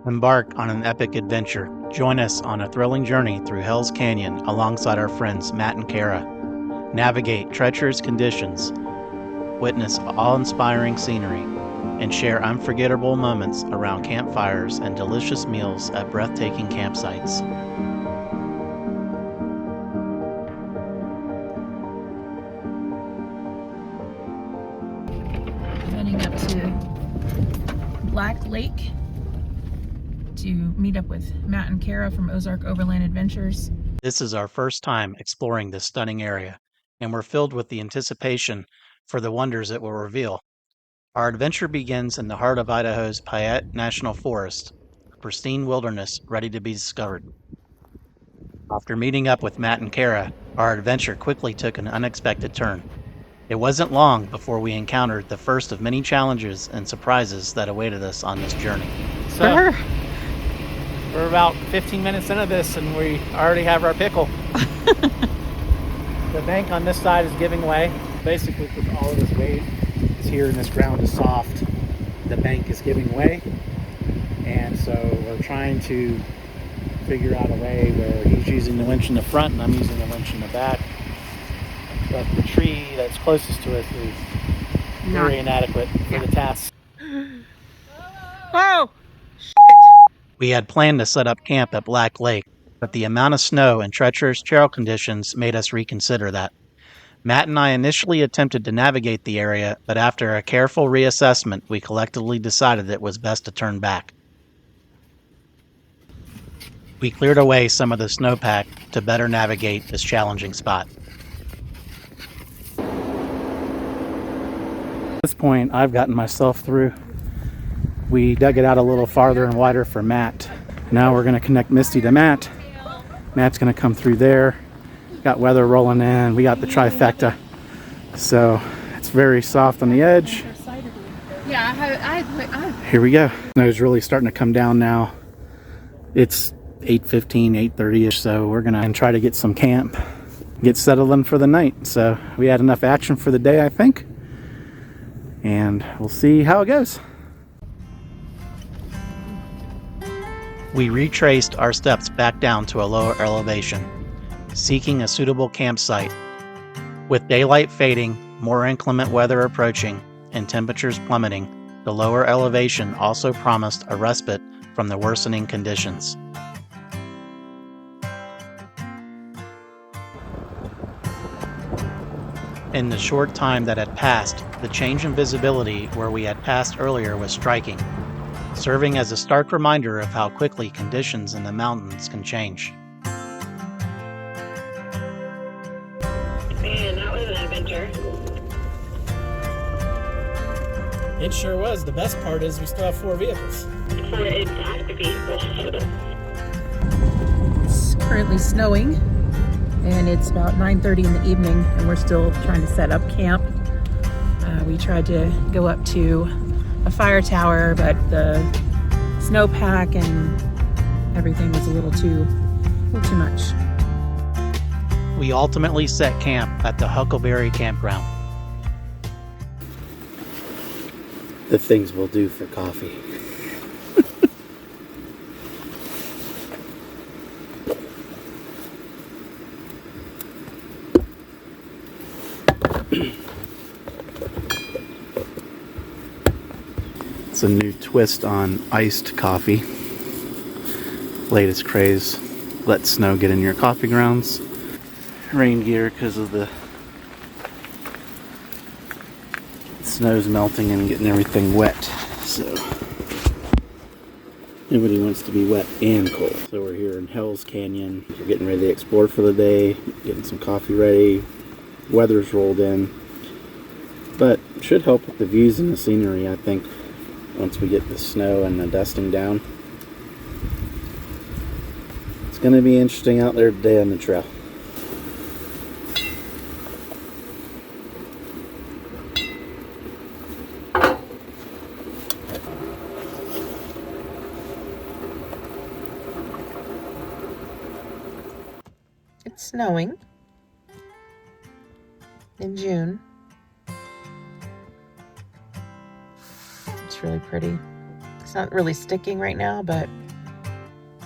Embark on an epic adventure. Join us on a thrilling journey through Hell's Canyon alongside our friends Matt and Cara. Navigate treacherous conditions, witness awe-inspiring scenery, and share unforgettable moments around campfires and delicious meals at breathtaking campsites. Heading up to Black Lake to meet up with Matt and Cara from Ozark Overland Adventures. This is our first time exploring this stunning area, and we're filled with the anticipation for the wonders it will reveal. Our adventure begins in the heart of Idaho's Payette National Forest, a pristine wilderness ready to be discovered. After meeting up with Matt and Cara, our adventure quickly took an unexpected turn. It wasn't long before we encountered the first of many challenges and surprises that awaited us on this journey. So, we're about 15 minutes into this and we already have our pickle. The bank on this side is giving way. Basically, with all of this weight is here and this ground is soft, the bank is giving way. And so we're trying to figure out a way where he's using the winch in the front and I'm using the winch in the back. But the tree that's closest to us is very inadequate for the task. Oh! We had planned to set up camp at Black Lake, but the amount of snow and treacherous trail conditions made us reconsider that. Matt and I initially attempted to navigate the area, but after a careful reassessment, we collectively decided it was best to turn back. We cleared away some of the snowpack to better navigate this challenging spot. At this point, I've gotten myself through. We dug it out a little farther and wider for Matt. Now we're going to connect Misty to Matt. Matt's going to come through there. Got weather rolling in. We got the trifecta. So it's very soft on the edge. Yeah, Here we go. Snow's really starting to come down now. It's 8:15, 8:30ish, so we're going to try to get some camp, get settled in for the night. So we had enough action for the day, I think. And we'll see how it goes. We retraced our steps back down to a lower elevation, seeking a suitable campsite. With daylight fading, more inclement weather approaching, and temperatures plummeting, the lower elevation also promised a respite from the worsening conditions. In the short time that had passed, the change in visibility where we had passed earlier was striking, serving as a stark reminder of how quickly conditions in the mountains can change. Man, that was an adventure. It sure was. The best part is we still have 4 vehicles. For exact people. it's currently snowing and it's about 9:30 in the evening and we're still trying to set up camp. We tried to go up to a fire tower, but the snowpack and everything was a little too much. We ultimately set camp at the Huckleberry Campground. The things we'll do for coffee. It's a new twist on iced coffee. Latest craze. Let snow get in your coffee grounds. Rain gear because of the snow's melting and getting everything wet. So nobody wants to be wet and cold. So we're here in Hell's Canyon. We're getting ready to explore for the day, getting some coffee ready. Weather's rolled in, but it should help with the views and the scenery, I think, once we get the snow and the dusting down. It's going to be interesting out there today on the trail. It's snowing in June. It's really pretty. It's not really sticking right now, but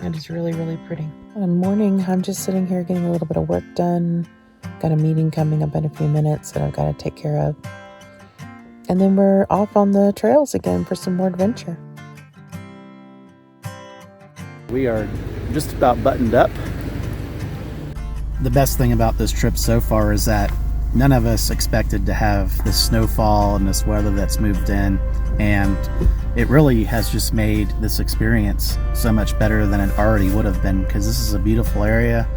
it is really, really pretty. Good morning. I'm just sitting here getting a little bit of work done. Got a meeting coming up in a few minutes that I've got to take care of. And then we're off on the trails again for some more adventure. We are just about buttoned up. The best thing about this trip so far is that none of us expected to have this snowfall and this weather that's moved in, and it really has just made this experience so much better than it already would have been, because this is a beautiful area.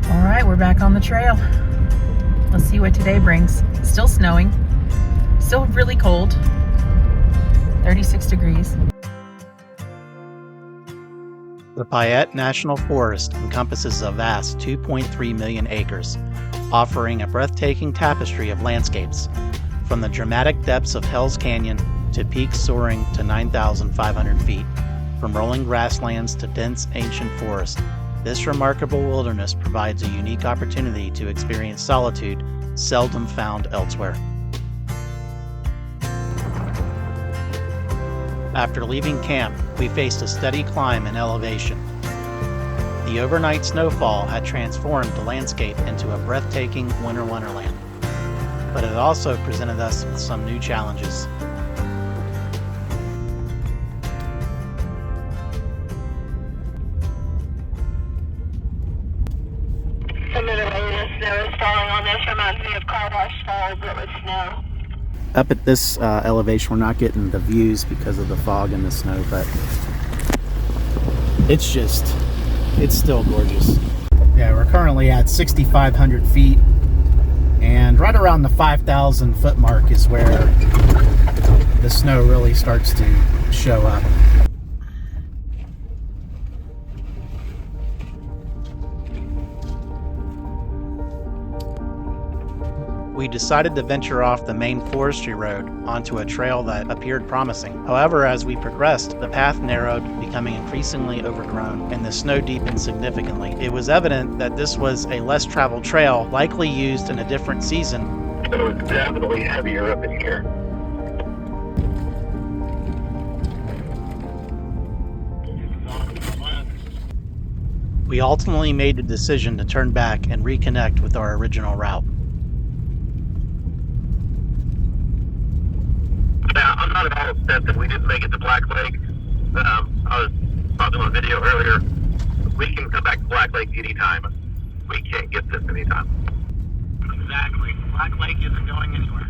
All right, we're back on the trail. Let's see what today brings. Still snowing, still really cold, 36 degrees. The Payette National Forest encompasses a vast 2.3 million acres, offering a breathtaking tapestry of landscapes, from the dramatic depths of Hell's Canyon to peaks soaring to 9,500 feet, from rolling grasslands to dense ancient forest. This remarkable wilderness provides a unique opportunity to experience solitude seldom found elsewhere. After leaving camp, we faced a steady climb in elevation. The overnight snowfall had transformed the landscape into a breathtaking winter wonderland, but it also presented us with some new challenges. Some of the way the snow is falling on this reminds me of car wash fall, but with snow. Up at this elevation, we're not getting the views because of the fog and the snow, but it's still gorgeous. Yeah, we're currently at 6,500 feet, and right around the 5,000 foot mark is where the snow really starts to show up. We decided to venture off the main forestry road onto a trail that appeared promising. However, as we progressed, the path narrowed, becoming increasingly overgrown, and the snow deepened significantly. It was evident that this was a less traveled trail, likely used in a different season. So it's definitely heavier up in here. We ultimately made the decision to turn back and reconnect with our original route. Yeah, I'm not at all upset that we didn't make it to Black Lake. I was talking on video earlier. We can come back to Black Lake anytime. We can't get this anytime. Exactly. Black Lake isn't going anywhere.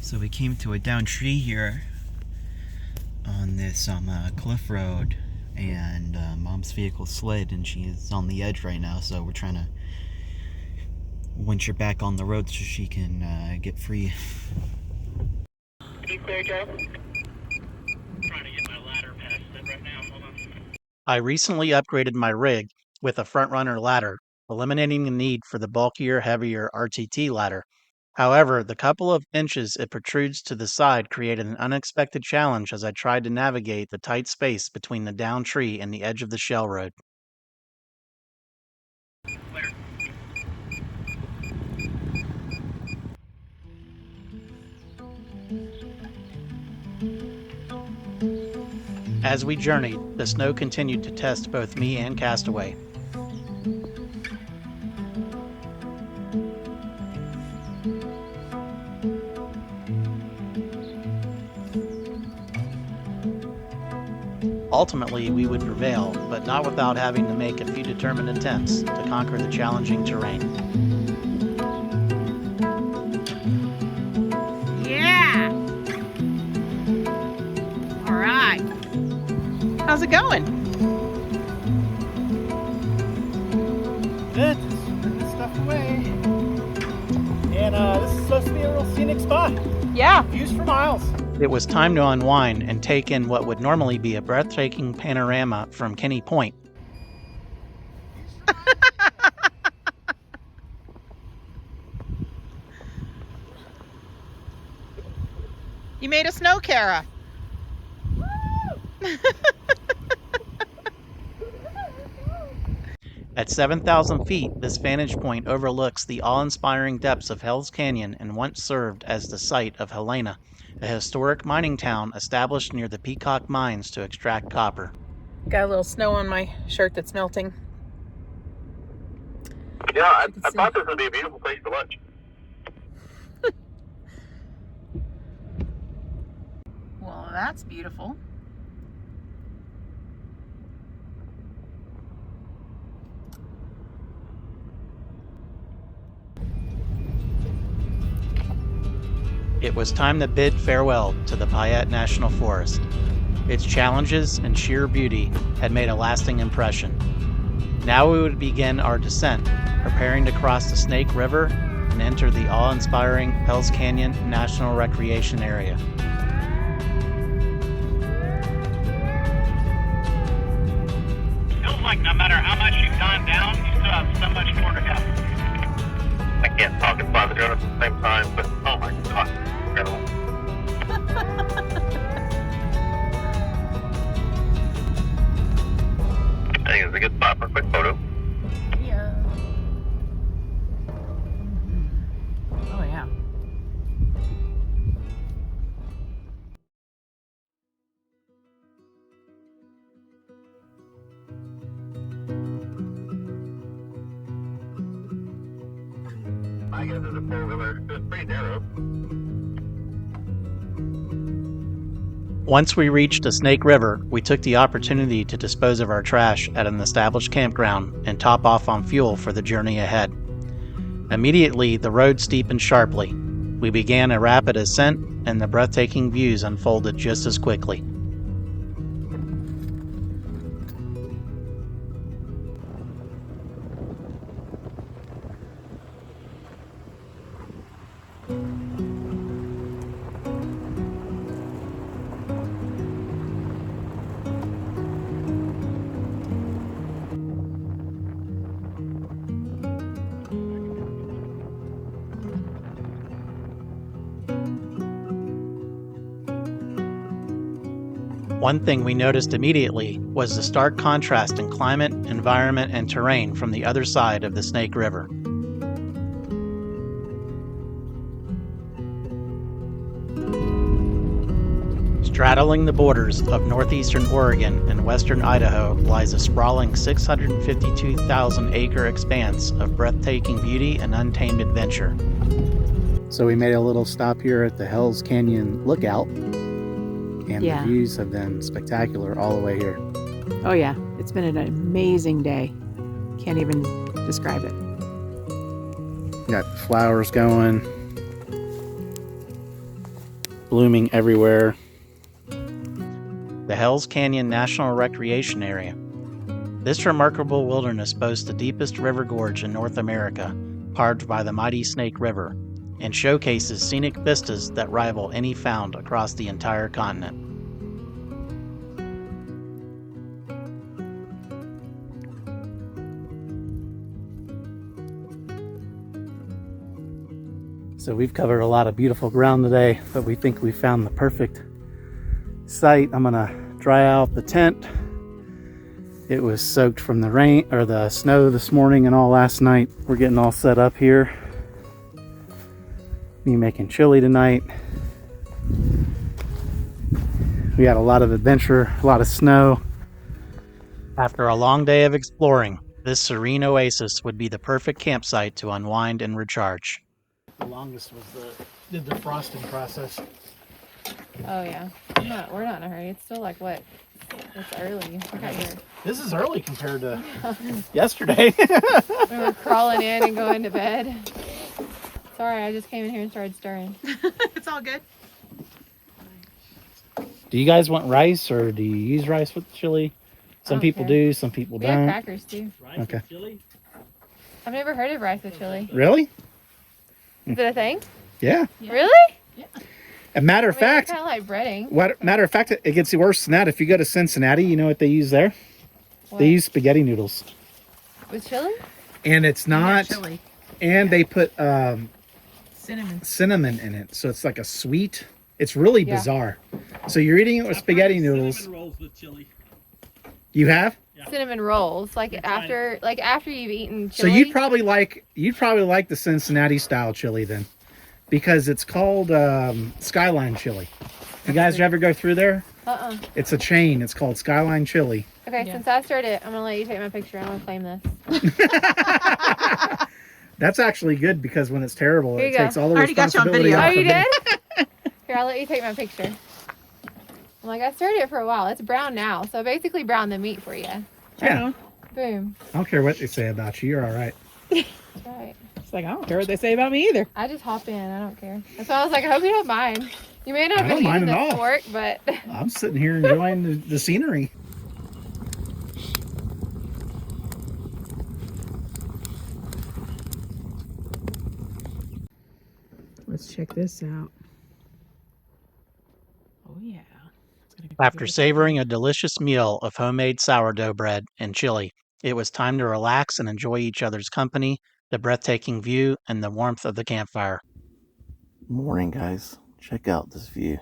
So we came to a down tree here on this cliff road, and Mom's vehicle slid and she's on the edge right now, so we're trying to winch her back on the road so she can get free. You clear, Joe? Trying to get my ladder past it right now. Hold on. I recently upgraded my rig with a front runner ladder, eliminating the need for the bulkier, heavier RTT ladder. However, the couple of inches it protrudes to the side created an unexpected challenge as I tried to navigate the tight space between the downed tree and the edge of the shell road. As we journeyed, the snow continued to test both me and Castaway. Ultimately, we would prevail, but not without having to make a few determined attempts to conquer the challenging terrain. Yeah! All right. How's it going? Good. Just putting this stuff away. And this is supposed to be a real scenic spot. Yeah. Views for miles. It was time to unwind and take in what would normally be a breathtaking panorama from Kenny Point. You made a snow Cara. At 7,000 feet, this vantage point overlooks the awe-inspiring depths of Hell's Canyon and once served as the site of Helena, a historic mining town established near the Peacock mines to extract copper. Got a little snow on my shirt that's melting. Yeah, I can see. thought this would be a beautiful place for lunch. Well, that's beautiful. It was time to bid farewell to the Payette National Forest. Its challenges and sheer beauty had made a lasting impression. Now we would begin our descent, preparing to cross the Snake River and enter the awe-inspiring Hell's Canyon National Recreation Area. Feels like no matter how much you've gone down, you still have so much more to go. I can't talk and fly the drone at the same time, but oh my god, incredible. I think it's a good spot for a quick photo. Yeah. Oh, yeah. I guess it's a four-wheeler. It's pretty narrow. Once we reached the Snake River, we took the opportunity to dispose of our trash at an established campground and top off on fuel for the journey ahead. Immediately, the road steepened sharply. We began a rapid ascent, and the breathtaking views unfolded just as quickly. One thing we noticed immediately was the stark contrast in climate, environment, and terrain from the other side of the Snake River. Straddling the borders of northeastern Oregon and western Idaho lies a sprawling 652,000-acre expanse of breathtaking beauty and untamed adventure. So we made a little stop here at the Hell's Canyon Lookout, and Yeah. the views have been spectacular all the way here. Oh, yeah. It's been an amazing day. Can't even describe it. Got flowers going, blooming everywhere. The Hell's Canyon National Recreation Area. This remarkable wilderness boasts the deepest river gorge in North America, carved by the mighty Snake River, and showcases scenic vistas that rival any found across the entire continent. So we've covered a lot of beautiful ground today, but we think we found the perfect site. I'm gonna dry out the tent. It was soaked from the rain or the snow this morning and all last night. We're getting all set up here. Me making chili tonight. We had a lot of adventure, a lot of snow. After a long day of exploring, this serene oasis would be the perfect campsite to unwind and recharge. The longest was the defrosting process. Oh yeah, we're not in a hurry. It's still like what? It's early. We got here. This is early compared to yesterday. We were crawling in and going to bed. Sorry, I just came in here and started stirring. It's all good. Do you guys want rice, or do you use rice with chili? Some don't people care. do, some people We have don't. crackers too. Okay. I've never heard of rice with chili. Really? Is it a thing? Yeah. Really? A matter of fact, kind of like breading. matter of fact, it gets worse than that. If you go to Cincinnati, you know what they use there? What? They use spaghetti noodles, With chili? and it's not. Chili. And they put Cinnamon. cinnamon in it, so it's like a sweet It's really Yeah. bizarre. So you're eating it with spaghetti noodles. Cinnamon rolls with chili. You have? Cinnamon rolls, like after you've eaten So chili. you'd probably like the Cincinnati style chili then, because it's called Skyline Chili. You guys ever go through there? It's a chain. It's called Skyline Chili. Okay, since I started it, I'm gonna let you take my picture. I'm gonna claim this. That's actually good because when it's terrible, Here it you go. takes all the I already got you on responsibility video. off Oh, you of me. did? Here, I'll let you take my picture. I'm like, I started it for a while. It's brown now, so basically brown the meat for you. Yeah. Boom. I don't care what they say about you. You're all right. That's right. It's like, I don't care what they say about me either. I just hop in. I don't care. That's why I was like, I hope you don't mind. You may not I be don't mind eating at the all. fork, but I'm sitting here enjoying the scenery. Let's check this out. Oh, yeah. After savoring a delicious meal of homemade sourdough bread and chili, it was time to relax and enjoy each other's company, the breathtaking view, and the warmth of the campfire. Morning, guys. Check out this view.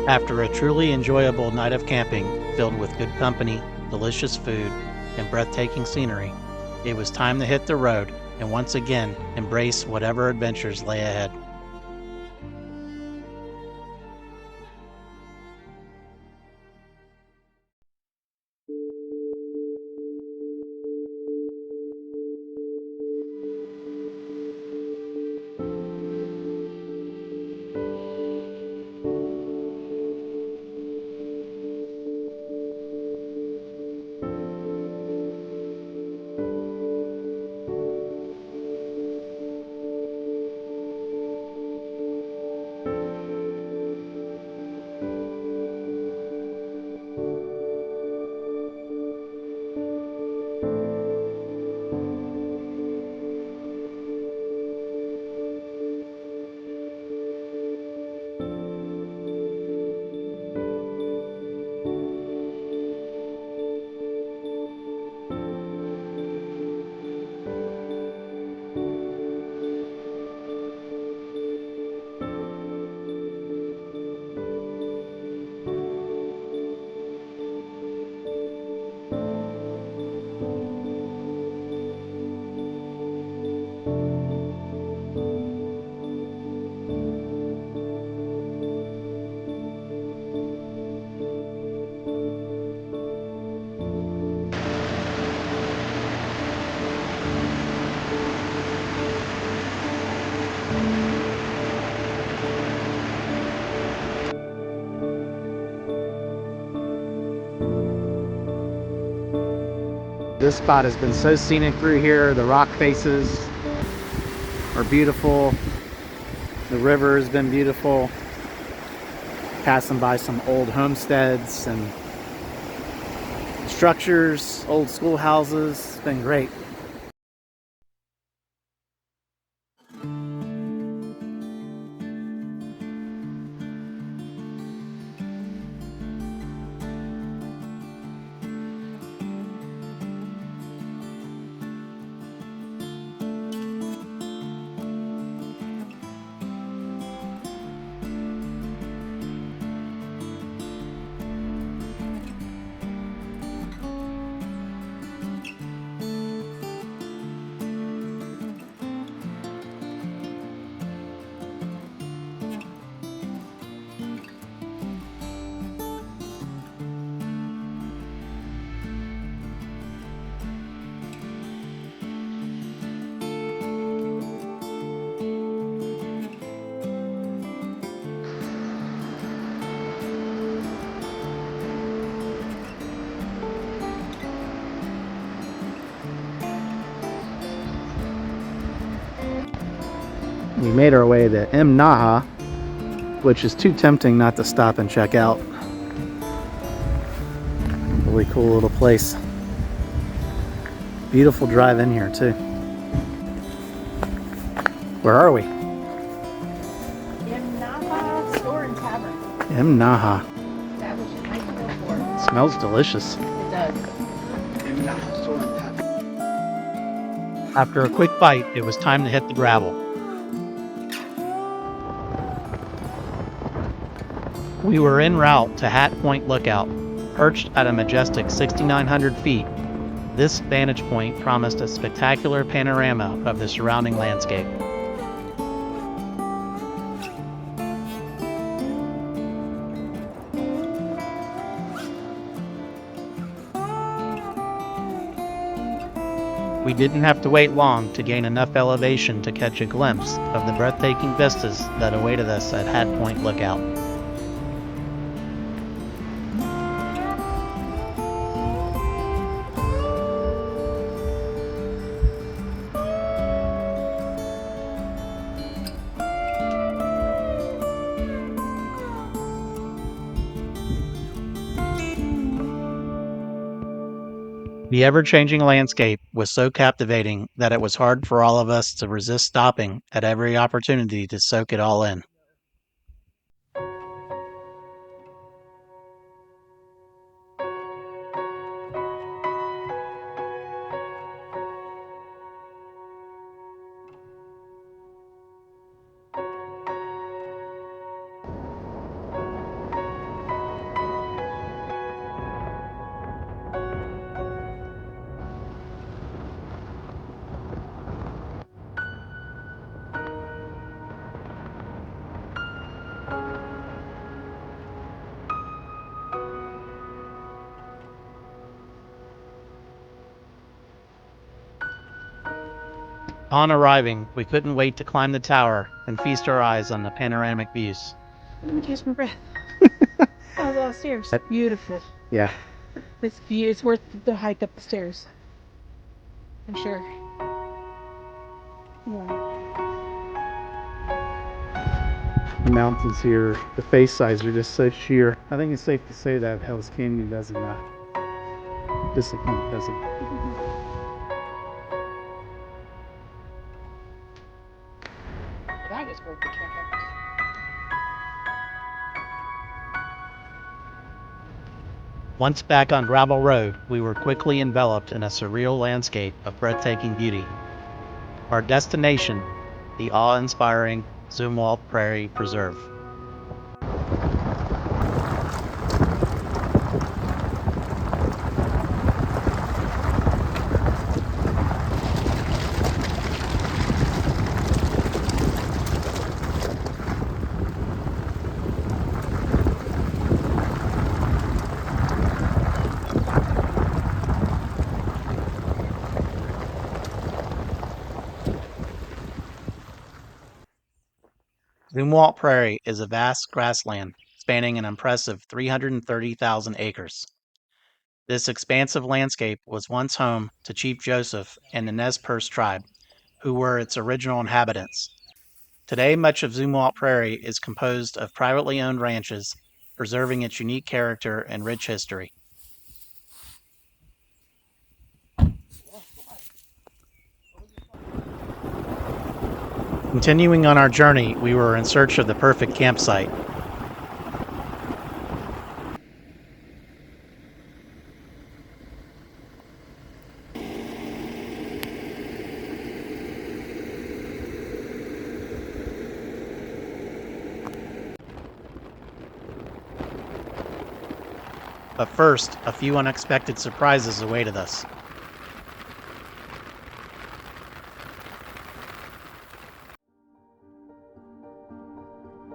After a truly enjoyable night of camping filled with good company, delicious food, and breathtaking scenery, it was time to hit the road and once again embrace whatever adventures lay ahead. This spot has been so scenic through here. The rock faces are beautiful. The river has been beautiful. Passing by some old homesteads and structures, old schoolhouses. It's been great. We made our way to Naha, which is too tempting not to stop and check out. Really cool little place. Beautiful drive in here too. Where are we? Naha Store and Tavern. Naha. That was your nice to go for. Smells delicious. It does. After a quick bite, it was time to hit the gravel. We were en route to Hat Point Lookout. Perched at a majestic 6,900 feet, this vantage point promised a spectacular panorama of the surrounding landscape. We didn't have to wait long to gain enough elevation to catch a glimpse of the breathtaking vistas that awaited us at Hat Point Lookout. The ever-changing landscape was so captivating that it was hard for all of us to resist stopping at every opportunity to soak it all in. Upon arriving, we couldn't wait to climb the tower and feast our eyes on the panoramic views. Let me catch my breath. That was all the stairs. Beautiful. Yeah. This view is worth the hike up the stairs. I'm sure. Yeah. The mountains here, the face sides are just so sheer. I think it's safe to say that Hell's Canyon doesn't disappoint, does it? That was worth the trek up. Once back on gravel road, we were quickly enveloped in a surreal landscape of breathtaking beauty. Our destination, the awe-inspiring Zumalt Prairie Preserve. Zumalt Prairie is a vast grassland spanning an impressive 330,000 acres. This expansive landscape was once home to Chief Joseph and the Nez Perce tribe, who were its original inhabitants. Today, much of Zumalt Prairie is composed of privately owned ranches, preserving its unique character and rich history. Continuing on our journey, we were in search of the perfect campsite. But first, a few unexpected surprises awaited us.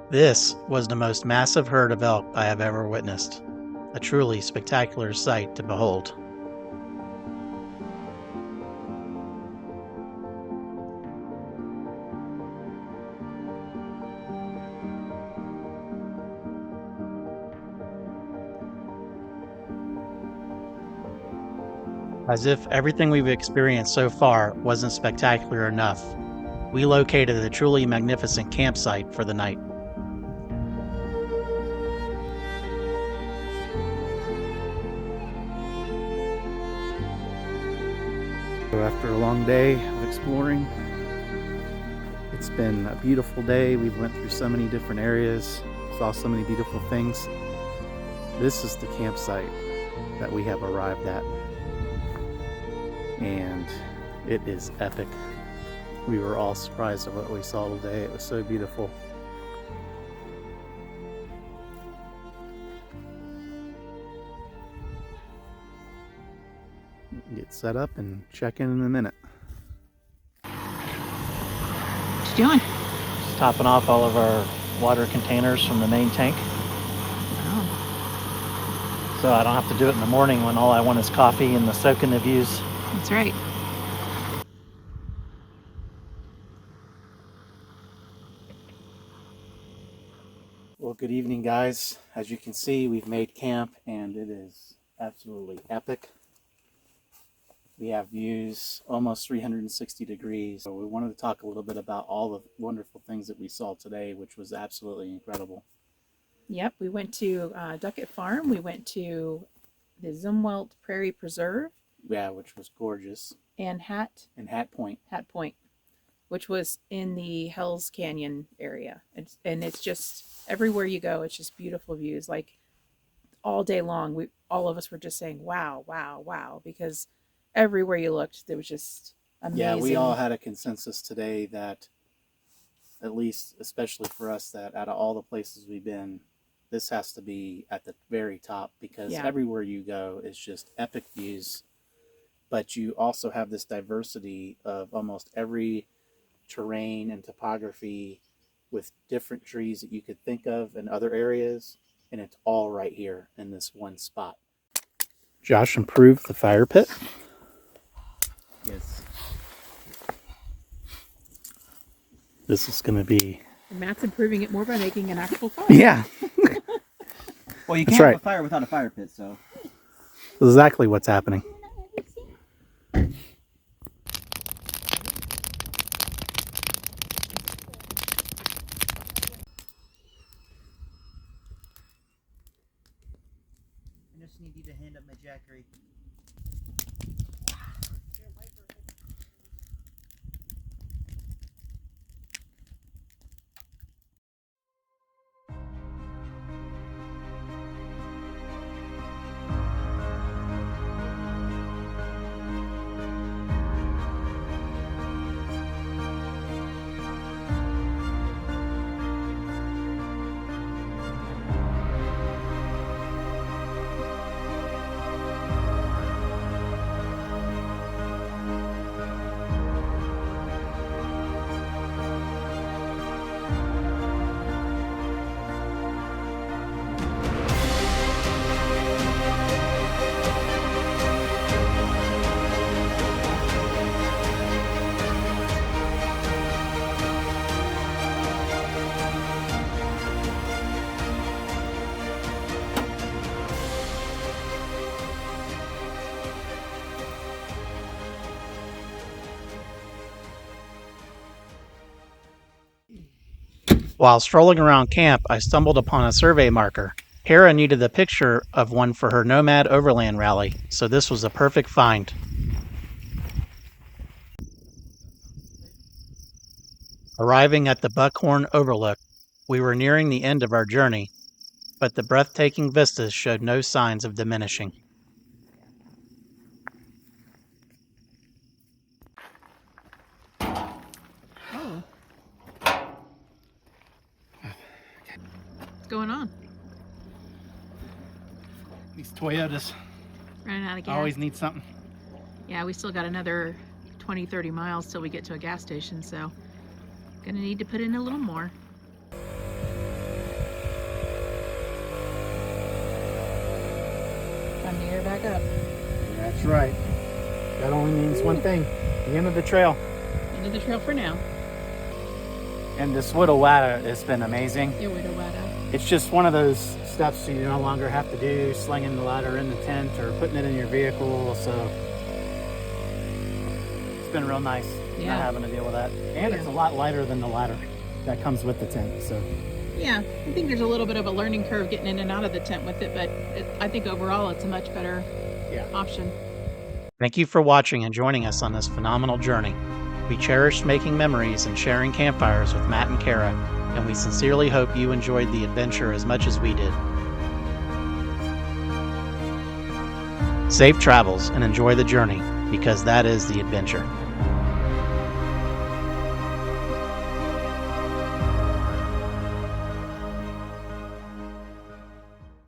This was the most massive herd of elk I have ever witnessed, a truly spectacular sight to behold. As if everything we've experienced so far wasn't spectacular enough, we located a truly magnificent campsite for the night. So after a long day of exploring, it's been a beautiful day. We went through so many different areas, saw so many beautiful things. This is the campsite that we have arrived at, and it is epic. We were all surprised at what we saw today. It was so beautiful. Get set up and check in a minute. What you doing? Just topping off all of our water containers from the main tank. Oh, So I don't have to do it in the morning when all I want is coffee and the soak in the views. that's right. Well, good evening, guys. As you can see, we've made camp and it is absolutely epic. We have views almost 360 degrees. So we wanted to talk a little bit about all the wonderful things that we saw today, which was absolutely incredible. Yep, we went to Duckett Farm. We went to the Zumalt Prairie Preserve. Yeah, which was gorgeous. And Hat Point. Point, which was in the Hells Canyon area. It's just everywhere you go, it's just beautiful views. Like all day long, all of us were just saying, "Wow, wow, wow!" Because everywhere you looked, there was just amazing. Yeah, we all had a consensus today that, at least, especially for us, that out of all the places we've been, this has to be at the very top, because everywhere you go is just epic views. But you also have this diversity of almost every terrain and topography with different trees that you could think of in other areas, and it's all right here in this one spot. Josh improved the fire pit. Yes. This is going to be... And Matt's improving it more by making an actual fire. Yeah. Well, you That's can't right. have a fire without a fire pit, so. Exactly what's happening. I just need you to hand up my jackery. While strolling around camp, I stumbled upon a survey marker. Cara needed a picture of one for her Nomad Overland rally, so this was a perfect find. Arriving at the Buckhorn Overlook, we were nearing the end of our journey, but the breathtaking vistas showed no signs of diminishing. Oh. What's going on? These Toyotas Running out of gas. always need something. Yeah, we still got another 20-30 miles till we get to a gas station, so gonna need to put in a little more. Time to gear back up. That's right. That only means one thing: the end of the trail. End of the trail for now. And this Widow Ladder has been amazing. Your widow wada. It's just one of those steps you no longer have to do, slinging the ladder in the tent or putting it in your vehicle. So it's been real nice. Yeah. not having to deal with that. And it's a lot lighter than the ladder that comes with the tent. So Yeah, I think there's a little bit of a learning curve getting in and out of the tent with it, but I think overall it's a much better option. Thank you for watching and joining us on this phenomenal journey. We cherished making memories and sharing campfires with Matt and Cara, and we sincerely hope you enjoyed the adventure as much as we did. Safe travels and enjoy the journey, because that is the adventure.